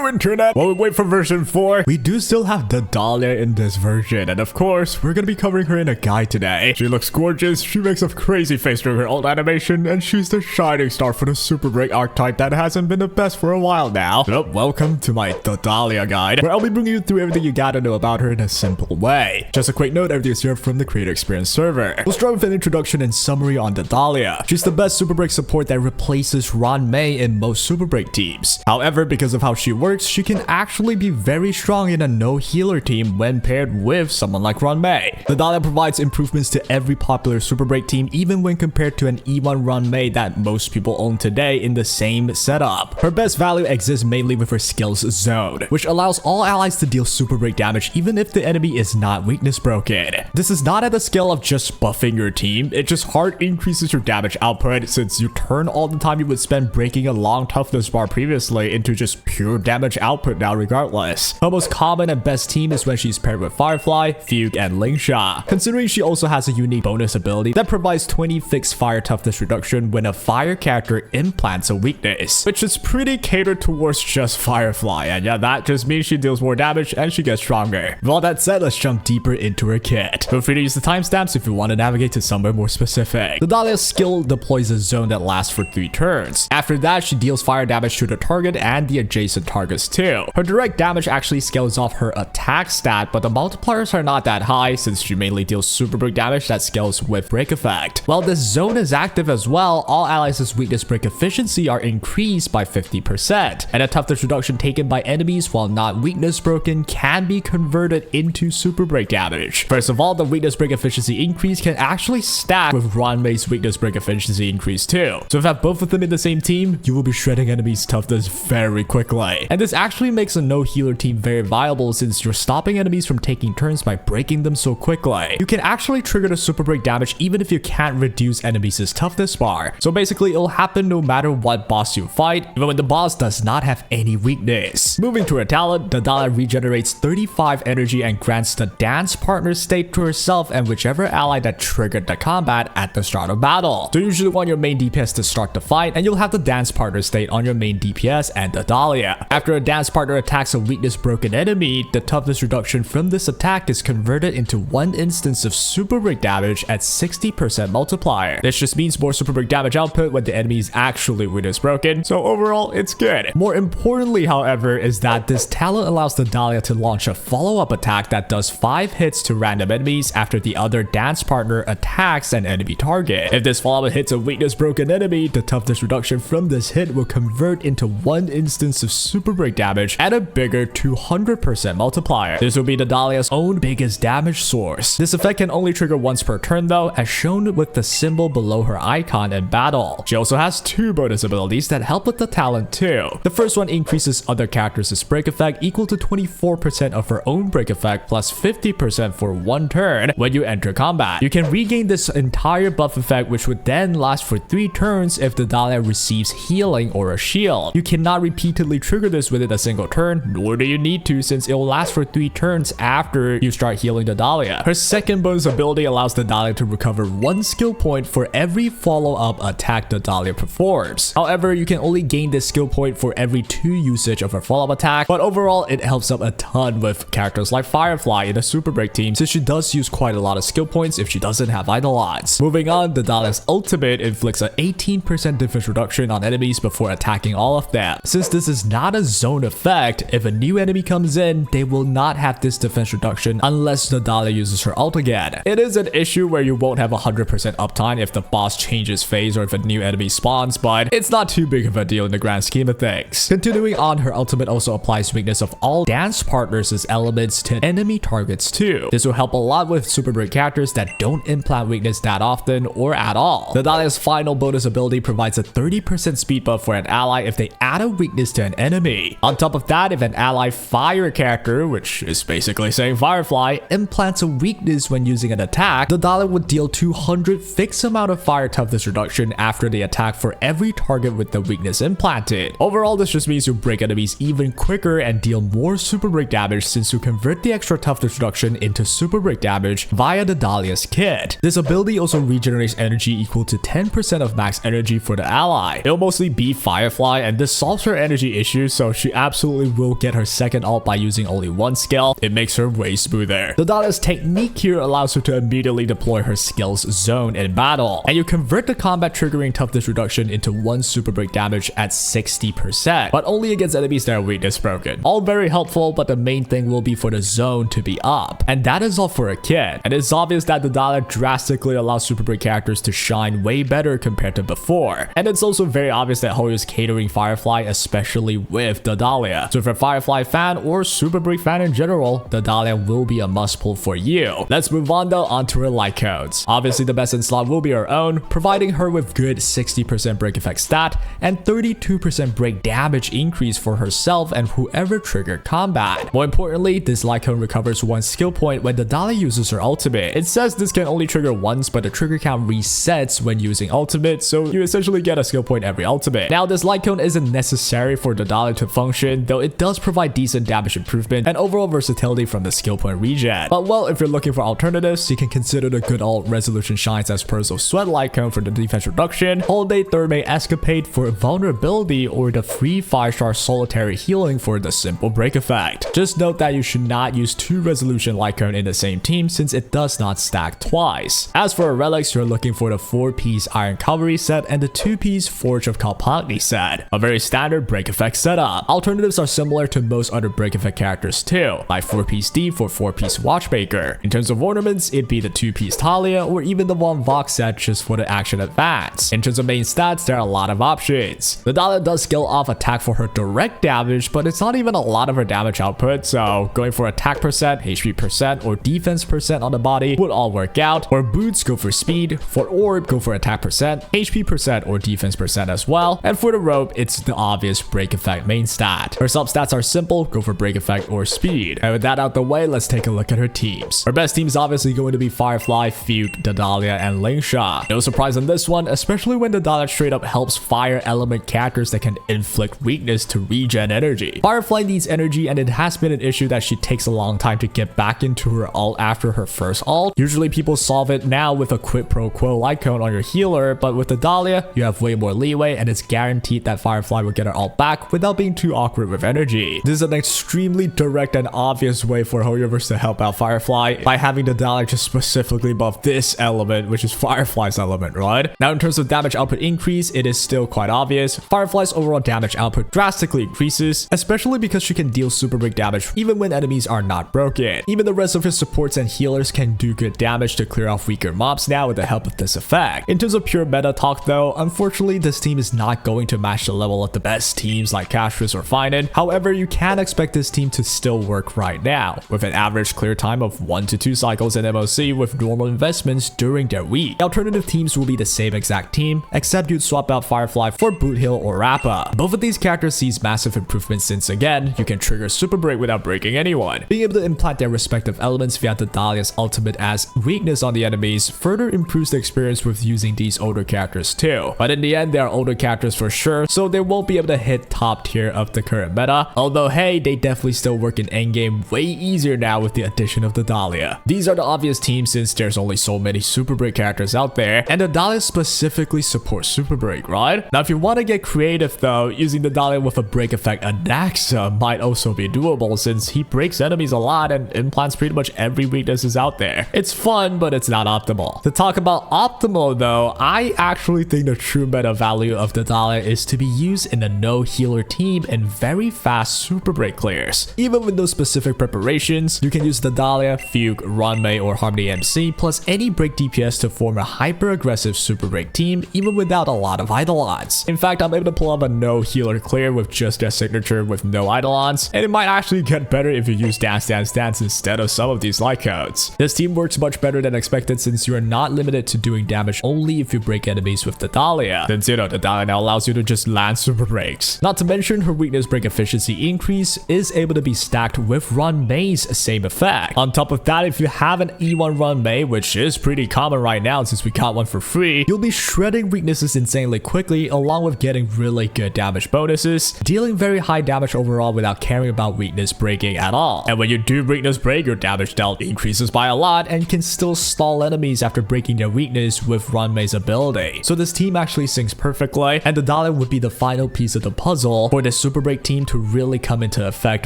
Hello internet! While we wait for version 4, we do still have the Dahlia in this version, and of course, we're gonna be covering her in a guide today. She looks gorgeous, she makes a crazy face during her ult animation, and she's the shining star for the Super Break archetype that hasn't been the best for a while now. So, welcome to my The Dahlia guide, where I'll be bringing you through everything you gotta know about her in a simple way. Just a quick note, everything is here from the Creator Experience server. We'll start with an introduction and summary on the Dahlia. She's the best Super Break support that replaces May in most Super Break teams. However, because of how she works, she can actually be very strong in a no healer team when paired with someone like May. The Dahlia provides improvements to every popular Super Break team, even when compared to an E1 May that most people own today in the same setup. Her best value exists mainly with her skills zone, which allows all allies to deal Super Break damage even if the enemy is not weakness broken. This is not at the scale of just buffing your team, it just hard increases your damage output since you turn all the time you would spend breaking a long toughness bar previously into just pure damage output now regardless. Her most common and best team is when she's paired with Firefly, Fugue, and Lingsha, considering she also has a unique bonus ability that provides 20 fixed fire toughness reduction when a fire character implants a weakness, which is pretty catered towards just Firefly, and yeah, that just means she deals more damage and she gets stronger. With all that said, let's jump deeper into her kit. Feel free to use the timestamps if you want to navigate to somewhere more specific. The Dahlia's skill deploys a zone that lasts for 3 turns. After that, she deals fire damage to the target and the adjacent targets too. Her direct damage actually scales off her attack stat, but the multipliers are not that high since she mainly deals super break damage that scales with break effect. While this zone is active as well, all allies' weakness break efficiency are increased by 50%, and a toughness reduction taken by enemies while not weakness broken can be converted into super break damage. First of all, the weakness break efficiency increase can actually stack with May's weakness break efficiency increase too. So if you have both of them in the same team, you will be shredding enemies' toughness very quickly. And this actually makes a no healer team very viable since you're stopping enemies from taking turns by breaking them so quickly. You can actually trigger the super break damage even if you can't reduce enemies' toughness bar. So basically it'll happen no matter what boss you fight, even when the boss does not have any weakness. Moving to her talent, the Dahlia regenerates 35 energy and grants the dance partner state to herself and whichever ally that triggered the combat at the start of battle. So you usually want your main DPS to start the fight and you'll have the dance partner state on your main DPS and the Dahlia. After a dance partner attacks a weakness broken enemy, the toughness reduction from this attack is converted into 1 instance of super break damage at 60% multiplier. This just means more super break damage output when the enemy is actually weakness broken, so overall it's good. More importantly, however, is that this talent allows the Dahlia to launch a follow-up attack that does 5 hits to random enemies after the other dance partner attacks an enemy target. If this follow-up hits a weakness broken enemy, the toughness reduction from this hit will convert into 1 instance of super break damage at a bigger 200% multiplier. This will be the Dahlia's own biggest damage source. This effect can only trigger once per turn though, as shown with the symbol below her icon in battle. She also has 2 bonus abilities that help with the talent too. The first one increases other characters' break effect equal to 24% of her own break effect plus 50% for 1 turn when you enter combat. You can regain this entire buff effect, which would then last for 3 turns if the Dahlia receives healing or a shield. You cannot repeatedly trigger this within a single turn, nor do you need to since it will last for 3 turns after you start healing the Dahlia. Her second bonus ability allows the Dahlia to recover 1 skill point for every follow-up attack the Dahlia performs. However, you can only gain this skill point for every 2 usage of her follow-up attack, but overall it helps up a ton with characters like Firefly in a super break team since she does use quite a lot of skill points if she doesn't have Eidolons. Moving on, the Dahlia's ultimate inflicts an 18% defense reduction on enemies before attacking all of them. Since this is not a zone effect, if a new enemy comes in, they will not have this defense reduction unless the Dahlia uses her ult again. It is an issue where you won't have 100% uptime if the boss changes phase or if a new enemy spawns, but it's not too big of a deal in the grand scheme of things. Continuing on, her ultimate also applies weakness of all dance partners' elements to enemy targets too. This will help a lot with super break characters that don't implant weakness that often or at all. The Dahlia's final bonus ability provides a 30% speed buff for an ally if they add a weakness to an enemy. On top of that, if an ally fire character, which is basically saying Firefly, implants a weakness when using an attack, the Dahlia would deal 200 fixed amount of fire toughness reduction after the attack for every target with the weakness implanted. Overall, this just means you break enemies even quicker and deal more super break damage since you convert the extra toughness reduction into super break damage via the Dahlia's kit. This ability also regenerates energy equal to 10% of max energy for the ally. It'll mostly be Firefly, and this solves her energy issue, so she absolutely will get her second ult by using only one skill. It makes her way smoother. The Dahlia's technique here allows her to immediately deploy her skills zone in battle, and you convert the combat triggering toughness reduction into 1 super break damage at 60%, but only against enemies that are weakness broken. All very helpful, but the main thing will be for the zone to be up, and that is all for a kit. And it's obvious that the Dahlia drastically allows super break characters to shine way better compared to before, and it's also very obvious that Hoyo is catering Firefly, especially with the Dahlia. So if you're a Firefly fan or super break fan in general, the Dahlia will be a must pull for you. Let's move on though onto her light codes. Obviously the best in slot will be her own, providing her with good 60% break effect stat and 32% break damage increase for herself and whoever triggered combat. More importantly, this light cone recovers 1 skill point when the Dahlia uses her ultimate. It says this can only trigger once, but the trigger count resets when using ultimate, so you essentially get a skill point every ultimate. Now this light cone isn't necessary for the Dahlia to function, though it does provide decent damage improvement and overall versatility from the skill point regen. But well, if you're looking for alternatives, you can consider the good old Resolution Shines as Pearls of Sweat light cone for the defense reduction, Holiday Third Mate Escapade for vulnerability, or the free 5-star solitary healing for the simple break effect. Just note that you should not use 2 Resolution light cone in the same team since it does not stack twice. As for relics, you're looking for the 4-piece Iron Cavalry set and the 2-piece Forge of Kalpagni set, a very standard break effect setup. Alternatives are similar to most other break effect characters too, like 4-piece D for 4-piece Watchmaker. In terms of ornaments, it'd be the 2-piece Talia or even the 1 Vox set just for the action advance. In terms of main stats, there are a lot of options. The Dahlia does scale off attack for her direct damage, but it's not even a lot of her damage output, so going for attack percent, HP percent, or defense percent on the body would all work out. For boots, go for speed. For orb, go for attack percent, HP percent, or defense percent as well. And for the rope, it's the obvious break effect main stat. Her sub stats are simple, go for break effect or speed. And with that out the way, let's take a look at her teams. Her best team is obviously going to be Firefly, Fugue, the Dahlia, and Lingsha. No surprise on this one, especially when the Dahlia straight up helps fire element characters that can inflict weakness to regen energy. Firefly needs energy, and it has been an issue that she takes a long time to get back into her ult after her first ult. Usually people solve it now with a quid pro quo light cone on your healer, but with the Dahlia, you have way more leeway, and it's guaranteed that Firefly will get her ult back without being too awkward with energy. This is an extremely direct and obvious way for Hoyoverse to help out Firefly by having the Dahlia just specifically buff this element, which is Firefly's element, right? Now in terms of damage output increase, it is still quite obvious. Firefly's overall damage output drastically increases, especially because she can deal super big damage even when enemies are not broken. Even the rest of his supports and healers can do good damage to clear off weaker mobs now with the help of this effect. In terms of pure meta talk though, unfortunately this team is not going to match the level of the best teams like Castris or Finan. However, you can expect this team to still work right now, with an average clear time of 1 to 2 cycles in MOC with normal investments during their week. The alternative teams will be the same exact team, except you'd swap out Firefly for Boothill or Rappa. Both of these characters sees massive improvements since again, you can trigger super break without breaking anyone. Being able to implant their respective elements via the Dahlia's ultimate as weakness on the enemies further improves the experience with using these older characters too. But in the end, they are older characters for sure, so they won't be able to hit top tier of the current meta. Although hey, they definitely still work in endgame way easier now with the addition of the Dahlia. These are the obvious teams since there's only so many super break characters out there, and the Dahlia specifically supports super break, right? Now if you want to get creative though, using the Dahlia with a break effect Anaxa might also be doable since he breaks enemies a lot and implants pretty much every weakness is out there. It's fun, but it's not optimal. To talk about optimal though, I actually think the true meta value of the Dahlia is to be used in a no healer team and very fast super break clears. Even with those specific preparations, you can use the Dahlia, Fugue, Runmei, or Harmony MC plus any break DPS to form a hyper aggressive super break team even without a lot of Eidolons. In fact, I'm able to pull up a no healer clear with just their signature with no Eidolons, and it might actually get better if you use Dance Dance Dance instead of some of these light codes. This team works much better than expected since you are not limited to doing damage only if you break enemies with the Dahlia, since the Dahlia now allows you to just land super breaks. Not to mention her weakness break efficiency increase is able to be stacked with Runmei's same effect. On top of that, if you have an E1 Runmei, which is pretty common right now since we got one for free, you'll be shredding weaknesses insanely quickly along with getting really good damage bonuses, dealing very high damage overall without caring about weakness breaking at all. And when you do weakness break, your damage dealt increases by a lot and can still stall enemies after breaking their weakness with Runmei's ability. So this team actually syncs perfectly, and the Dahlia would be the final piece of the puzzle for this super break team to really come into effect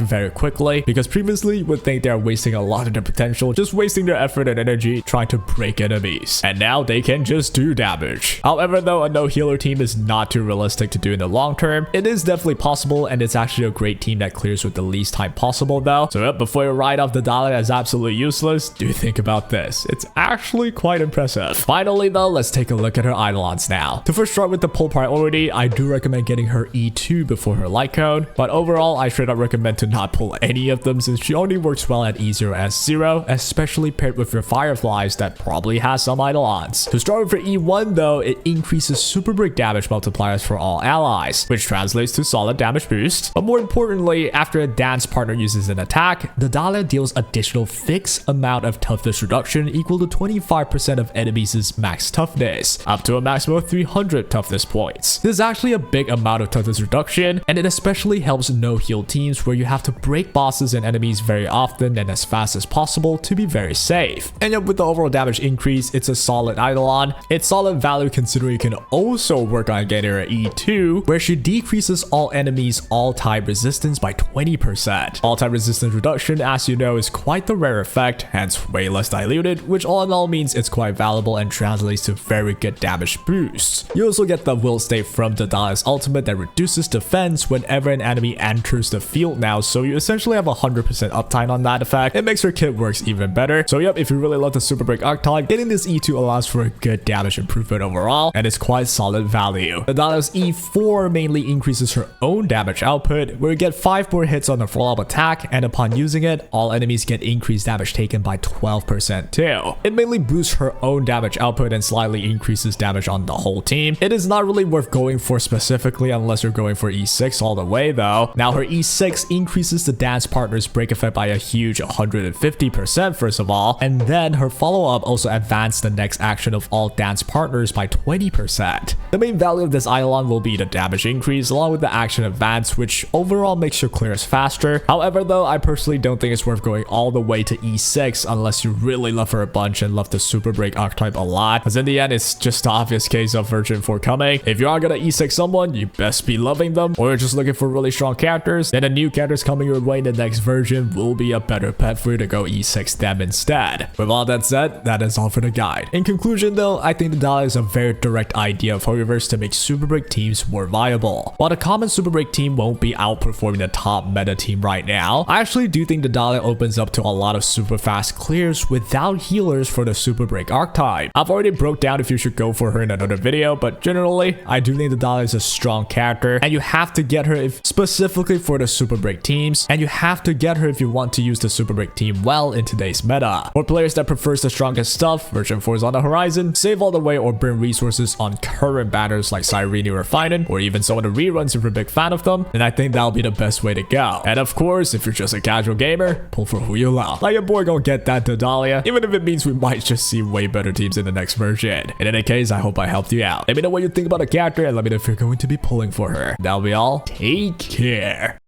very quickly, because previously you would think they're wasting a lot of their potential, just wasting their effort and energy trying to break enemies, and now they can just do damage. However though, a no healer team is not too realistic to do in the long term. It is definitely possible, and it's actually a great team that clears with the least time possible though. So yep, before you write off the Dahlia as absolutely useless, do think about this. It's actually quite impressive. Finally though, let's take a look at her Eidolons now. To first start with the pull priority, I do recommend getting her E2 before her light cone, but overall I straight up recommend to not pull any of them since she only works well at E0 S0, especially paired with your fireflies that probably has some Eidolons. To start with for E1 though, it increases super break damage multipliers for all allies, which translates to solid damage boost. But more importantly, after a dance partner uses an attack, the Dahlia deals additional fixed amount of toughness reduction equal to 25% of enemies' max toughness, up to a maximum of 300 toughness points. This is actually a big amount of toughness reduction, and it especially helps no heal teams where you have to break bosses and enemies very often and as fast as possible to be very safe. And yet with the overall damage increase, it's a solid Eidolon. It's solid value considering you can also work on getting her E2, where she decreases all enemies all-type resistance by 20%. All-type resistance reduction, as you know, is quite the rare effect, hence way less diluted, which all in all means it's quite valuable and translates to very good damage boosts. You also get the will state from the Dahlia's ultimate that reduces defense whenever an enemy enters the field now, so you essentially have 100% uptime on that effect. It makes her kit works even better. So yep, if you really love the super break archetype, getting this E2 allows for a good damage improvement overall, and it's quite solid value. The Dahlia's E4 mainly increases her own damage output, where you get 5 more hits on the follow-up attack, and upon using it, all enemies get increased damage taken by 12% too. It mainly boosts her own damage output and slightly increases damage on the whole team. It is not really worth going for specifically unless you're going for E6 all the way though. Now her E6 increases the dance partner's break effect by a huge 150% first of all, and then her follow-up also advanced the next action of all dance partners by 20%. The main value of this Eidolon will be the damage increase along with the action advance, which overall makes your clears faster. However though, I personally don't think it's worth going all the way to E6 unless you really love her a bunch and love the super break archetype a lot, because in the end it's just the obvious case of version 4 coming. If you are gonna E6 someone, you best be loving them, or you're just looking for really strong characters, then the new characters coming your way in the next version will be a better bet for you to go E6 them instead. With all that said, that is all for the guide. In conclusion though, I think the Dahlia is a very direct idea of Hoyoverse to make super break teams more viable. While the common super break team won't be outperforming the top meta team right now, I actually do think the Dahlia opens up to a lot of super fast clears without healers for the super break archetype. I've already broke down if you should go for her in another video, but generally I do think the Dahlia is a strong character, and you have to get her if specifically for the super break teams, and you have to get her if you want to use the super break team well in today's meta. For players that prefers the strongest stuff, version 4 is on the horizon. Save all the way or burn resources on current banners like Cyrene or Finan, or even some of the reruns if you're a big fan of them, and I think that'll be the best way to go. And of course, if you're just a casual gamer, pull for who you love. Like your boy gonna get that to Dahlia, even if it means we might just see way better teams in the next version. In any case, I hope I helped you out. Let me know what you think about the character and let me know if you're going to be pulling for her. That'll be all. Take care.